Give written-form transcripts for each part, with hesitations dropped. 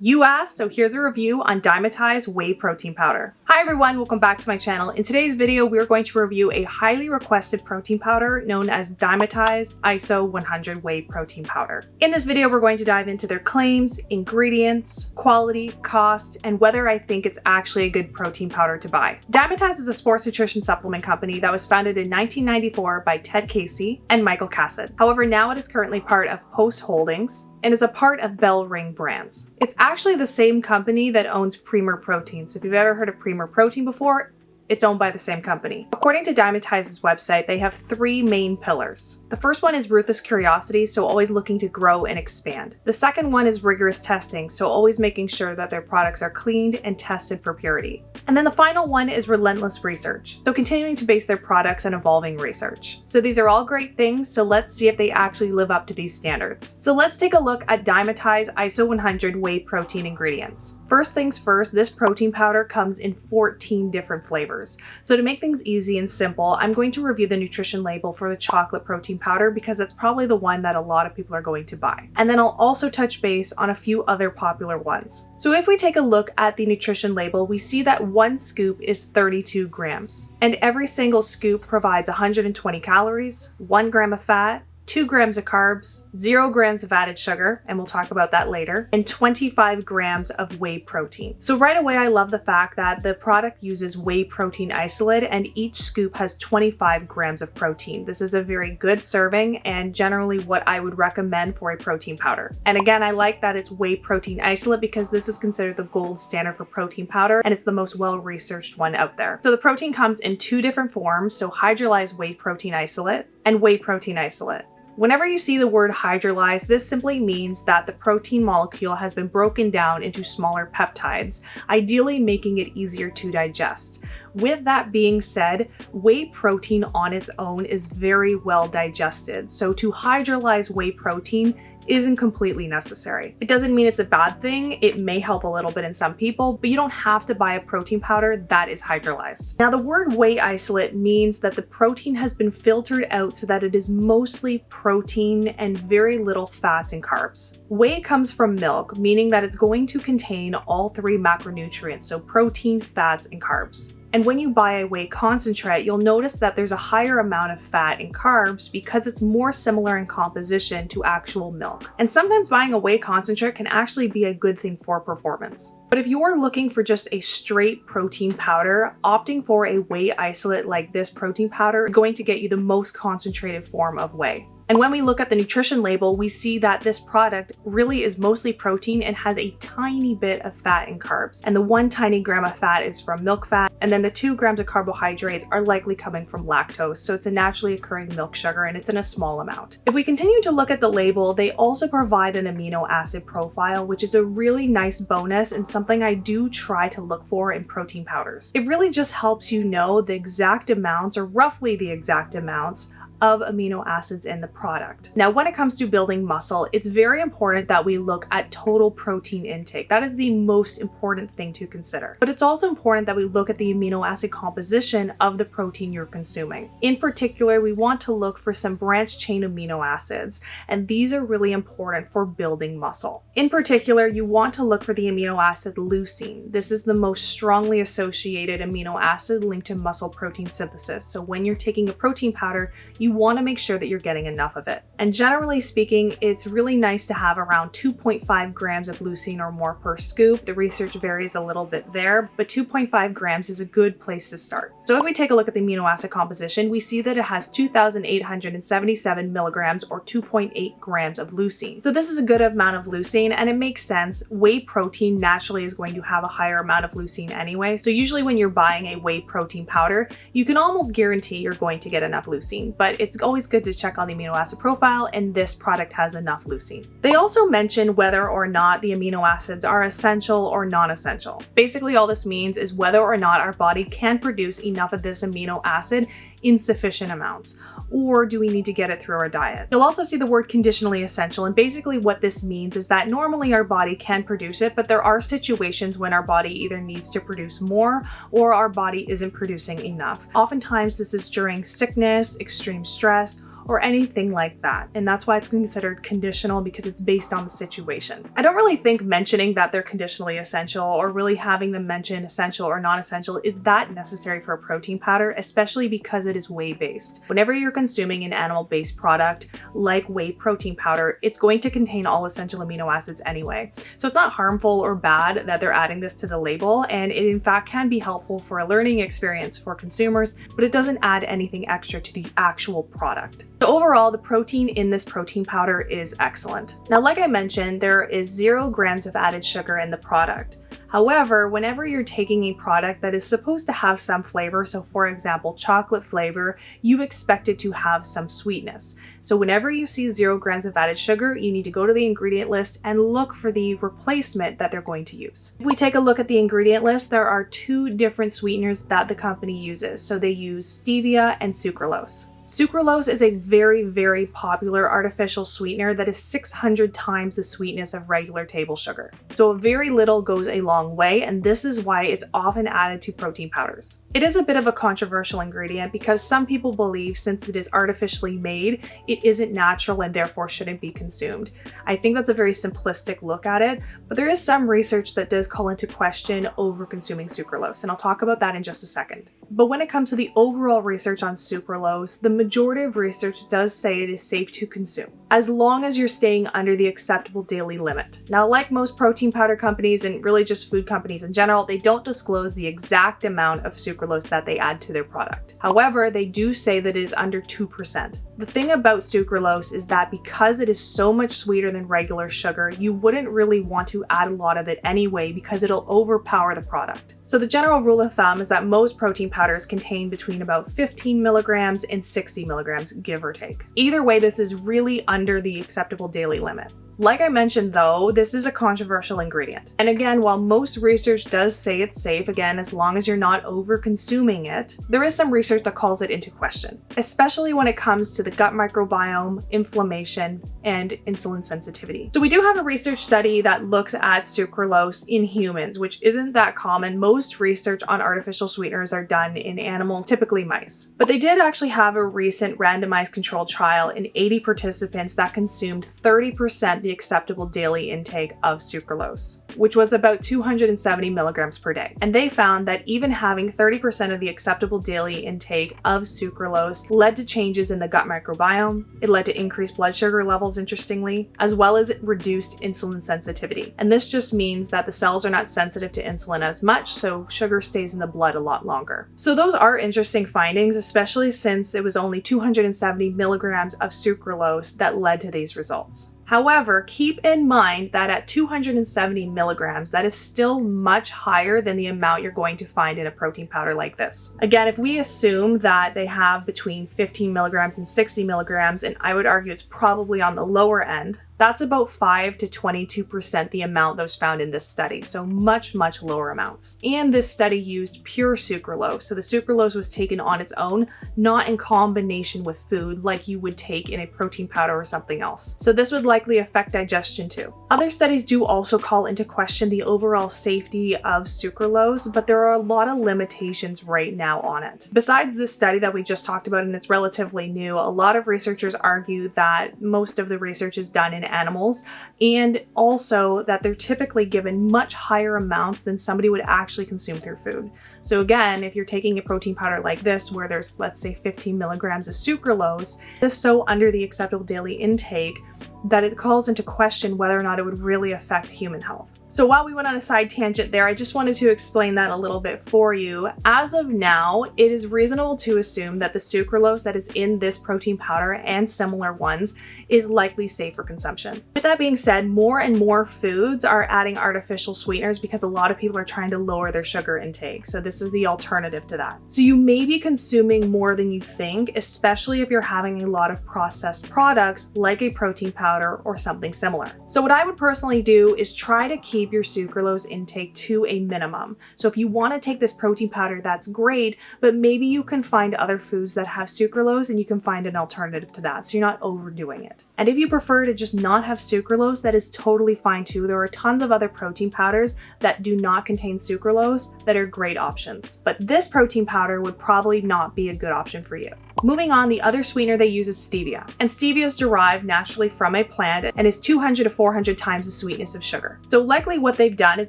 You asked, so here's a review on Dymatize Whey Protein Powder. Hi everyone, welcome back to my channel. In today's video, we're going to review a highly requested protein powder known as Dymatize ISO100 Whey Protein Powder. In this video, we're going to dive into their claims, ingredients, quality, cost, and whether I think it's actually a good protein powder to buy. Dymatize is a sports nutrition supplement company that was founded in 1994 by Ted Casey and Michael Cassid. However, now it is currently part of Post Holdings and is a part of Bell Ring Brands. It's actually the same company that owns Premier Protein. So if you've ever heard of Premier Protein before, it's owned by the same company. According to Dymatize's website, they have three main pillars. The first one is ruthless curiosity, so always looking to grow and expand. The second one is rigorous testing, so always making sure that their products are cleaned and tested for purity. And then the final one is relentless research, so continuing to base their products on evolving research. So these are all great things, so let's see if they actually live up to these standards. So let's take a look at Dymatize ISO100 Whey Protein ingredients. First things first, this protein powder comes in 14 different flavors. So to make things easy and simple, I'm going to review the nutrition label for the chocolate protein powder because that's probably the one that a lot of people are going to buy. And then I'll also touch base on a few other popular ones. So if we take a look at the nutrition label, we see that one scoop is 32 grams. And every single scoop provides 120 calories, 1 gram of fat, 2 grams of carbs, 0 grams of added sugar, and we'll talk about that later, and 25 grams of whey protein. So right away, I love the fact that the product uses whey protein isolate and each scoop has 25 grams of protein. This is a very good serving and generally what I would recommend for a protein powder. And again, I like that it's whey protein isolate because this is considered the gold standard for protein powder and it's the most well-researched one out there. So the protein comes in two different forms, so hydrolyzed whey protein isolate and whey protein isolate. Whenever you see the word hydrolyzed, this simply means that the protein molecule has been broken down into smaller peptides, ideally making it easier to digest. With that being said, whey protein on its own is very well digested, so to hydrolyze whey protein isn't completely necessary. It doesn't mean it's a bad thing. It may help a little bit in some people, but you don't have to buy a protein powder that is hydrolyzed. Now, the word whey isolate means that the protein has been filtered out so that it is mostly protein and very little fats and carbs. Whey comes from milk, meaning that it's going to contain all three macronutrients, so protein, fats, and carbs. And when you buy a whey concentrate, you'll notice that there's a higher amount of fat and carbs because it's more similar in composition to actual milk. And sometimes buying a whey concentrate can actually be a good thing for performance. But if you're looking for just a straight protein powder, opting for a whey isolate like this protein powder is going to get you the most concentrated form of whey. And when we look at the nutrition label, we see that this product really is mostly protein and has a tiny bit of fat and carbs. And the 1 tiny gram of fat is from milk fat, and then the 2 grams of carbohydrates are likely coming from lactose. So it's a naturally occurring milk sugar and it's in a small amount. If we continue to look at the label, they also provide an amino acid profile, which is a really nice bonus and something I do try to look for in protein powders. It really just helps you know the exact amounts or roughly the exact amounts of amino acids in the product. Now, when it comes to building muscle, it's very important that we look at total protein intake. That is the most important thing to consider. But it's also important that we look at the amino acid composition of the protein you're consuming. In particular, we want to look for some branched chain amino acids, and these are really important for building muscle. In particular, you want to look for the amino acid leucine. This is the most strongly associated amino acid linked to muscle protein synthesis. So when you're taking a protein powder, you want to make sure that you're getting enough of it. And generally speaking, it's really nice to have around 2.5 grams of leucine or more per scoop. The research varies a little bit there, but 2.5 grams is a good place to start. So if we take a look at the amino acid composition, we see that it has 2,877 milligrams or 2.8 grams of leucine. So this is a good amount of leucine and it makes sense. Whey protein naturally is going to have a higher amount of leucine anyway. So usually when you're buying a whey protein powder, you can almost guarantee you're going to get enough leucine, but it's always good to check on the amino acid profile, and this product has enough leucine. They also mention whether or not the amino acids are essential or non-essential. Basically, all this means is whether or not our body can produce enough of this amino acid in sufficient amounts, or do we need to get it through our diet? You'll also see the word conditionally essential, and basically what this means is that normally our body can produce it, but there are situations when our body either needs to produce more or our body isn't producing enough. Oftentimes this is during sickness, extreme stress, or anything like that. And that's why it's considered conditional, because it's based on the situation. I don't really think mentioning that they're conditionally essential or really having them mention essential or non-essential is that necessary for a protein powder, especially because it is whey-based. Whenever you're consuming an animal-based product like whey protein powder, it's going to contain all essential amino acids anyway. So it's not harmful or bad that they're adding this to the label, and it in fact can be helpful for a learning experience for consumers, but it doesn't add anything extra to the actual product. So overall, the protein in this protein powder is excellent. Now, like I mentioned, there is 0 grams of added sugar in the product. However, whenever you're taking a product that is supposed to have some flavor, so for example, chocolate flavor, you expect it to have some sweetness. So whenever you see 0 grams of added sugar, you need to go to the ingredient list and look for the replacement that they're going to use. If we take a look at the ingredient list, there are 2 different sweeteners that the company uses. So they use stevia and sucralose. Sucralose is a very, very popular artificial sweetener that is 600 times the sweetness of regular table sugar. So a very little goes a long way, and this is why it's often added to protein powders. It is a bit of a controversial ingredient because some people believe since it is artificially made, it isn't natural and therefore shouldn't be consumed. I think that's a very simplistic look at it, but there is some research that does call into question over consuming sucralose, and I'll talk about that in just a second. But when it comes to the overall research on sucralose, the majority of research does say it is safe to consume, as long as you're staying under the acceptable daily limit. Now, like most protein powder companies and really just food companies in general, they don't disclose the exact amount of sucralose that they add to their product. However, they do say that it is under 2%. The thing about sucralose is that because it is so much sweeter than regular sugar, you wouldn't really want to add a lot of it anyway because it'll overpower the product. So the general rule of thumb is that most protein powders contain between about 15 milligrams and 60 milligrams, give or take. Either way, this is really under the acceptable daily limit. Like I mentioned though, this is a controversial ingredient. And again, while most research does say it's safe, again, as long as you're not over consuming it, there is some research that calls it into question, especially when it comes to the gut microbiome, inflammation, and insulin sensitivity. So we do have a research study that looks at sucralose in humans, which isn't that common. Most research on artificial sweeteners are done in animals, typically mice. But they did actually have a recent randomized controlled trial in 80 participants that consumed 30% the acceptable daily intake of sucralose, which was about 270 milligrams per day. And they found that even having 30% of the acceptable daily intake of sucralose led to changes in the gut microbiome. It led to increased blood sugar levels, interestingly, as well as reduced insulin sensitivity. And this just means that the cells are not sensitive to insulin as much, so sugar stays in the blood a lot longer. So those are interesting findings, especially since it was only 270 milligrams of sucralose that led to these results. However, keep in mind that at 270 milligrams, that is still much higher than the amount you're going to find in a protein powder like this. Again, if we assume that they have between 15 milligrams and 60 milligrams, and I would argue it's probably on the lower end, that's about 5 to 22% the amount that was found in this study, so much, much lower amounts. And this study used pure sucralose, so the sucralose was taken on its own, not in combination with food like you would take in a protein powder or something else. So this would likely affect digestion too. Other studies do also call into question the overall safety of sucralose, but there are a lot of limitations right now on it. Besides this study that we just talked about, and it's relatively new, a lot of researchers argue that most of the research is done in animals, and also that they're typically given much higher amounts than somebody would actually consume through food. So again, if you're taking a protein powder like this, where there's, let's say, 15 milligrams of sucralose, this is so under the acceptable daily intake that it calls into question whether or not it would really affect human health. So while we went on a side tangent there, I just wanted to explain that a little bit for you. As of now, it is reasonable to assume that the sucralose that is in this protein powder and similar ones is likely safe for consumption. With that being said, more and more foods are adding artificial sweeteners because a lot of people are trying to lower their sugar intake. So this is the alternative to that. So you may be consuming more than you think, especially if you're having a lot of processed products like a protein powder or something similar. So what I would personally do is try to keep your sucralose intake to a minimum. So if you want to take this protein powder, that's great, but maybe you can find other foods that have sucralose and you can find an alternative to that, so you're not overdoing it. And if you prefer to just not have sucralose, that is totally fine too. There are tons of other protein powders that do not contain sucralose that are great options. But this protein powder would probably not be a good option for you. Moving on, the other sweetener they use is stevia. And stevia is derived naturally from a plant and is 200 to 400 times the sweetness of sugar. So likely what they've done is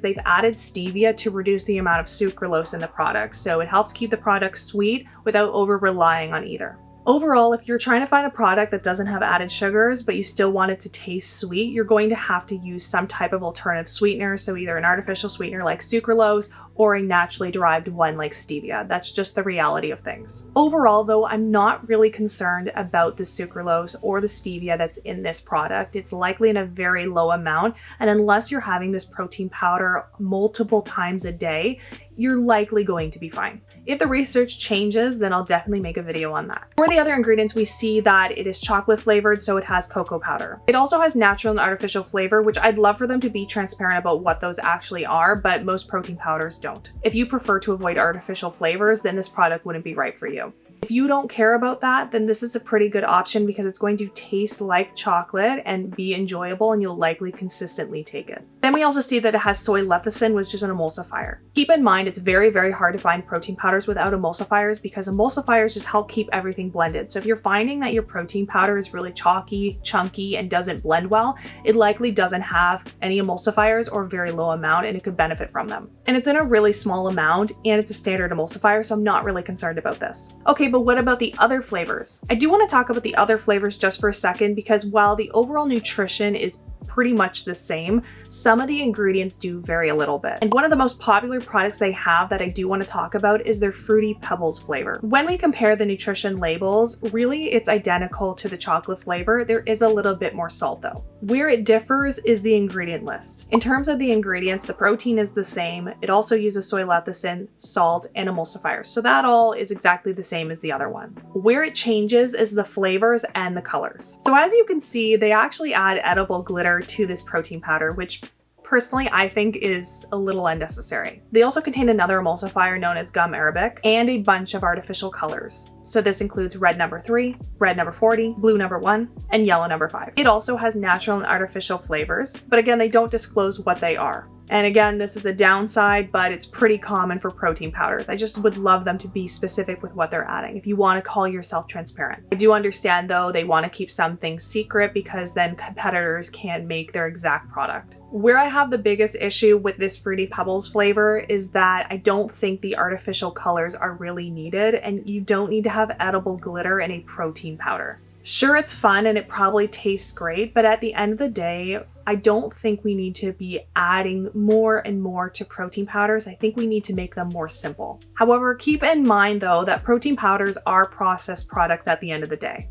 they've added stevia to reduce the amount of sucralose in the product. So it helps keep the product sweet without over relying on either. Overall, if you're trying to find a product that doesn't have added sugars, but you still want it to taste sweet, you're going to have to use some type of alternative sweetener. So either an artificial sweetener like sucralose or a naturally derived one like stevia. That's just the reality of things. Overall, though, I'm not really concerned about the sucralose or the stevia that's in this product. It's likely in a very low amount, and unless you're having this protein powder multiple times a day, you're likely going to be fine. If the research changes, then I'll definitely make a video on that. For the other ingredients, we see that it is chocolate flavored, so it has cocoa powder. It also has natural and artificial flavor, which I'd love for them to be transparent about what those actually are, but most protein powders don't. If you prefer to avoid artificial flavors, then this product wouldn't be right for you. If you don't care about that, then this is a pretty good option because it's going to taste like chocolate and be enjoyable, and you'll likely consistently take it. Then we also see that it has soy lecithin, which is an emulsifier. Keep in mind, it's very, very hard to find protein powders without emulsifiers because emulsifiers just help keep everything blended. So if you're finding that your protein powder is really chalky, chunky, and doesn't blend well, it likely doesn't have any emulsifiers or very low amount, and it could benefit from them. And it's in a really small amount, and it's a standard emulsifier, so I'm not really concerned about this. Okay, but what about the other flavors? I do want to talk about the other flavors just for a second because while the overall nutrition is pretty much the same, some of the ingredients do vary a little bit. And one of the most popular products they have that I do want to talk about is their Fruity Pebbles flavor. When we compare the nutrition labels, really it's identical to the chocolate flavor. There is a little bit more salt though. Where it differs is the ingredient list. In terms of the ingredients, the protein is the same. It also uses soy lecithin, salt, and emulsifiers. So that all is exactly the same as the other one. Where it changes is the flavors and the colors. So as you can see, they actually add edible glitter to this protein powder, which personally I think is a little unnecessary. They also contain another emulsifier known as gum arabic and a bunch of artificial colors. So this includes red number 3, red number 40, blue number 1, and yellow number 5. It also has natural and artificial flavors, but again, they don't disclose what they are. And again, this is a downside, but it's pretty common for protein powders. I just would love them to be specific with what they're adding if you want to call yourself transparent. I do understand though, they want to keep some things secret because then competitors can't make their exact product. Where I have the biggest issue with this Fruity Pebbles flavor is that I don't think the artificial colors are really needed, and you don't need to have edible glitter in a protein powder. Sure, it's fun and it probably tastes great, but at the end of the day, I don't think we need to be adding more and more to protein powders. I think we need to make them more simple. However, keep in mind though that protein powders are processed products at the end of the day,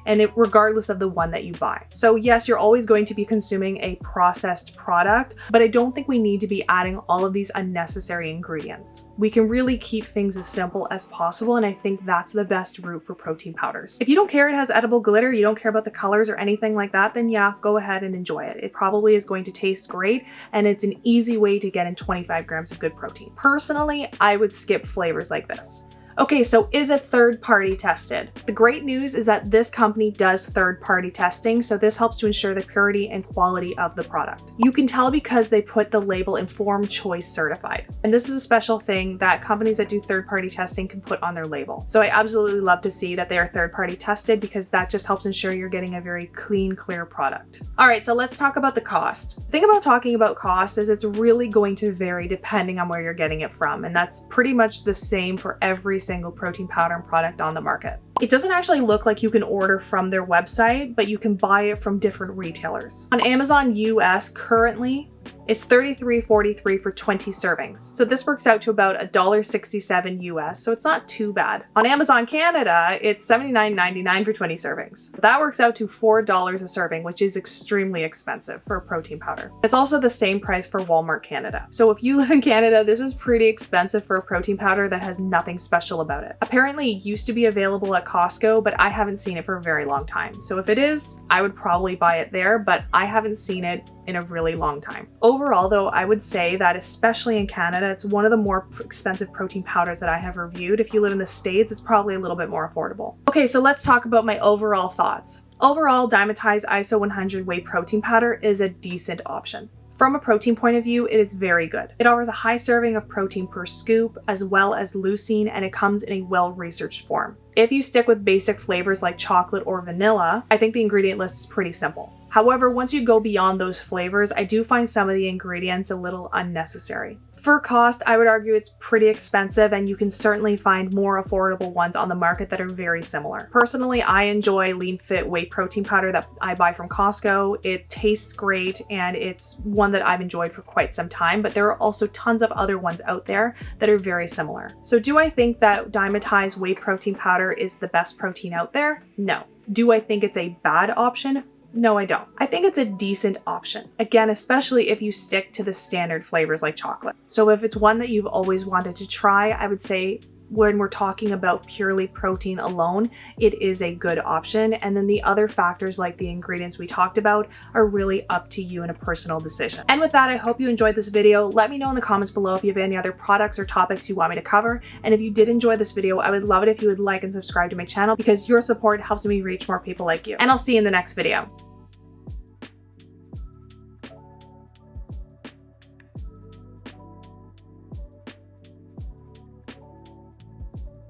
and regardless of the one that you buy. So yes, you're always going to be consuming a processed product, but I don't think we need to be adding all of these unnecessary ingredients. We can really keep things as simple as possible, and I think that's the best route for protein powders. If you don't care it has edible glitter, you don't care about the colors or anything like that, then yeah, go ahead and enjoy it. It probably is going to taste great, and it's an easy way to get in 25 grams of good protein. Personally, I would skip flavors like this. Okay, so is it third-party tested? The great news is that this company does third-party testing, so this helps to ensure the purity and quality of the product. You can tell because they put the label Informed Choice Certified. And this is a special thing that companies that do third-party testing can put on their label. So I absolutely love to see that they are third-party tested because that just helps ensure you're getting a very clean, clear product. All right, so let's talk about the cost. The thing about talking about cost is it's really going to vary depending on where you're getting it from, and that's pretty much the same for every single protein powder and product on the market. It doesn't actually look like you can order from their website, but you can buy it from different retailers. On Amazon US currently, it's $33.43 for 20 servings. So this works out to about $1.67 US, so it's not too bad. On Amazon Canada, it's $79.99 for 20 servings. That works out to $4 a serving, which is extremely expensive for a protein powder. It's also the same price for Walmart Canada. So if you live in Canada, this is pretty expensive for a protein powder that has nothing special about it. Apparently it used to be available at Costco, but I haven't seen it for a very long time. So if it is, I would probably buy it there, but I haven't seen it in a really long time. Overall though, I would say that especially in Canada, it's one of the more expensive protein powders that I have reviewed. If you live in the States, it's probably a little bit more affordable. Okay, so let's talk about my overall thoughts. Overall, Dymatize ISO100 Whey Protein Powder is a decent option. From a protein point of view, it is very good. It offers a high serving of protein per scoop, as well as leucine, and it comes in a well-researched form. If you stick with basic flavors like chocolate or vanilla, I think the ingredient list is pretty simple. However, once you go beyond those flavors, I do find some of the ingredients a little unnecessary. For cost, I would argue it's pretty expensive, and you can certainly find more affordable ones on the market that are very similar. Personally, I enjoy Lean Fit whey protein powder that I buy from Costco. It tastes great, and it's one that I've enjoyed for quite some time, but there are also tons of other ones out there that are very similar. So do I think that Dymatize whey protein powder is the best protein out there? No. Do I think it's a bad option? No, I don't. I think it's a decent option. Again, especially if you stick to the standard flavors like chocolate. So if it's one that you've always wanted to try, I would say when we're talking about purely protein alone, it is a good option. And then the other factors like the ingredients we talked about are really up to you and a personal decision. And with that, I hope you enjoyed this video. Let me know in the comments below if you have any other products or topics you want me to cover. And if you did enjoy this video, I would love it if you would like and subscribe to my channel, because your support helps me reach more people like you. And I'll see you in the next video.